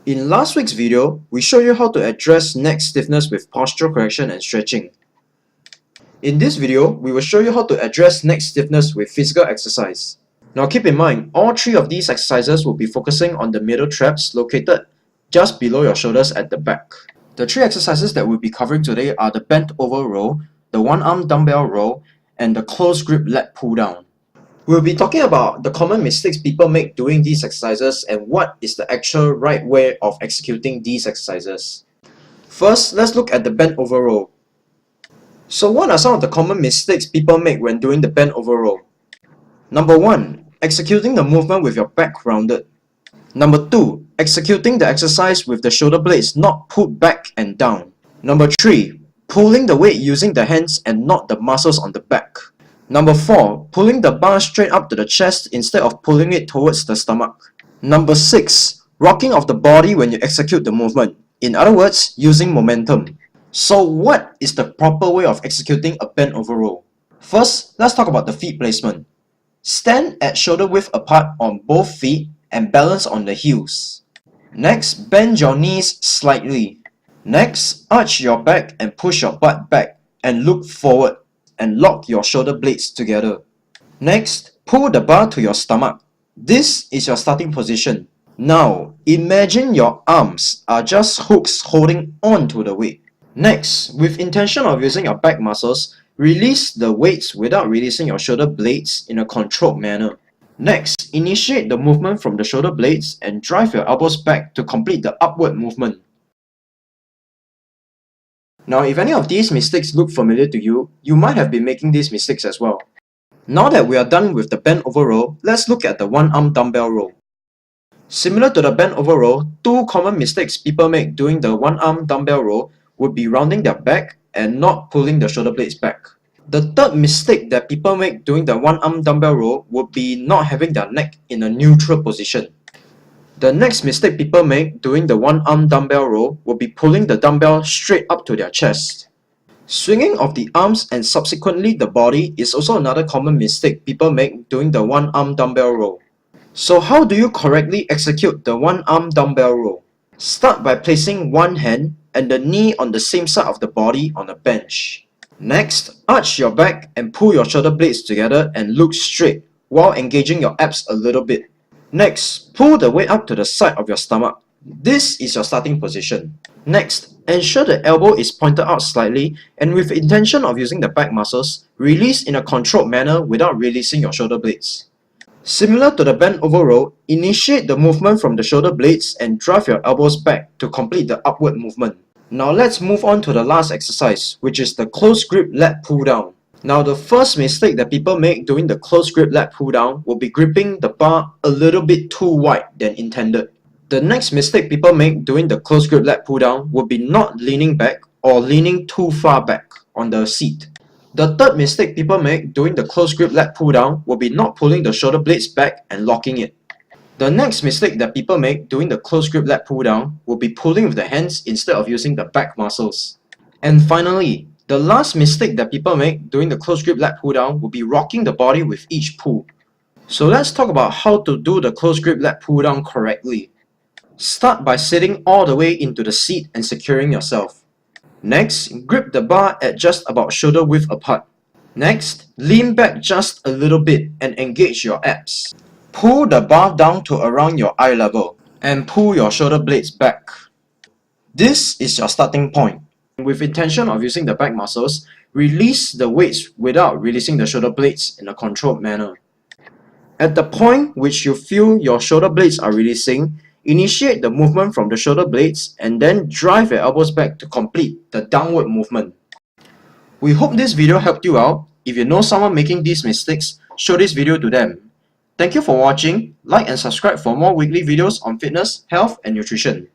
In last week's video, we showed you how to address neck stiffness with posture correction and stretching. In this video, we will show you how to address neck stiffness with physical exercise. Now keep in mind, all three of these exercises will be focusing on the middle traps located just below your shoulders at the back. The three exercises that we'll be covering today are the bent over row, the one arm dumbbell row, and the close grip lat pull down. We'll be talking about the common mistakes people make doing these exercises and what is the actual right way of executing these exercises. First, let's look at the bent over row. So what are some of the common mistakes people make when doing the bent over row? Number 1. Executing the movement with your back rounded. Number 2. Executing the exercise with the shoulder blades not pulled back and down. Number 3. Pulling the weight using the hands and not the muscles on the back. Number 4. Pulling the bar straight up to the chest instead of pulling it towards the stomach. Number 6. Rocking of the body when you execute the movement. In other words, using momentum. So what is the proper way of executing a bent over row? First, let's talk about the feet placement. Stand at shoulder width apart on both feet and balance on the heels. Next, bend your knees slightly. Next, arch your back and push your butt back and look forward and lock your shoulder blades together. Next, pull the bar to your stomach. This is your starting position. Now, imagine your arms are just hooks holding on to the weight. Next, with intention of using your back muscles, release the weights without releasing your shoulder blades in a controlled manner. Next, initiate the movement from the shoulder blades and drive your elbows back to complete the upward movement. Now, if any of these mistakes look familiar to you, you might have been making these mistakes as well. Now that we are done with the bent over row, let's look at the one arm dumbbell row. Similar to the bent over row, two common mistakes people make doing the one arm dumbbell row would be rounding their back and not pulling the shoulder blades back. The third mistake that people make doing the one arm dumbbell row would be not having their neck in a neutral position. The next mistake people make doing the one arm dumbbell row will be pulling the dumbbell straight up to their chest. Swinging of the arms and subsequently the body is also another common mistake people make doing the one arm dumbbell row. So how do you correctly execute the one arm dumbbell row? Start by placing one hand and the knee on the same side of the body on a bench. Next, arch your back and pull your shoulder blades together and look straight while engaging your abs a little bit. Next, pull the weight up to the side of your stomach. This is your starting position. Next, ensure the elbow is pointed out slightly and with intention of using the back muscles, release in a controlled manner without releasing your shoulder blades. Similar to the bent over row, initiate the movement from the shoulder blades and drive your elbows back to complete the upward movement. Now let's move on to the last exercise, which is the close grip lat pull down. Now the first mistake that people make doing the close grip lat pull down will be gripping the bar a little bit too wide than intended. The next mistake people make doing the close grip lat pull down will be not leaning back or leaning too far back on the seat. The third mistake people make doing the close grip lat pull down will be not pulling the shoulder blades back and locking it. The next mistake that people make doing the close grip lat pull down will be pulling with the hands instead of using the back muscles. And finally, the last mistake that people make doing the close grip lat pull down will be rocking the body with each pull. So let's talk about how to do the close grip lat pull down correctly. Start by sitting all the way into the seat and securing yourself. Next, grip the bar at just about shoulder width apart. Next, lean back just a little bit and engage your abs. Pull the bar down to around your eye level and pull your shoulder blades back. This is your starting point. With intention of using the back muscles, release the weights without releasing the shoulder blades in a controlled manner. At the point which you feel your shoulder blades are releasing, initiate the movement from the shoulder blades and then drive your elbows back to complete the downward movement. We hope this video helped you out. If you know someone making these mistakes, show this video to them. Thank you for watching. Like and subscribe for more weekly videos on fitness, health and nutrition.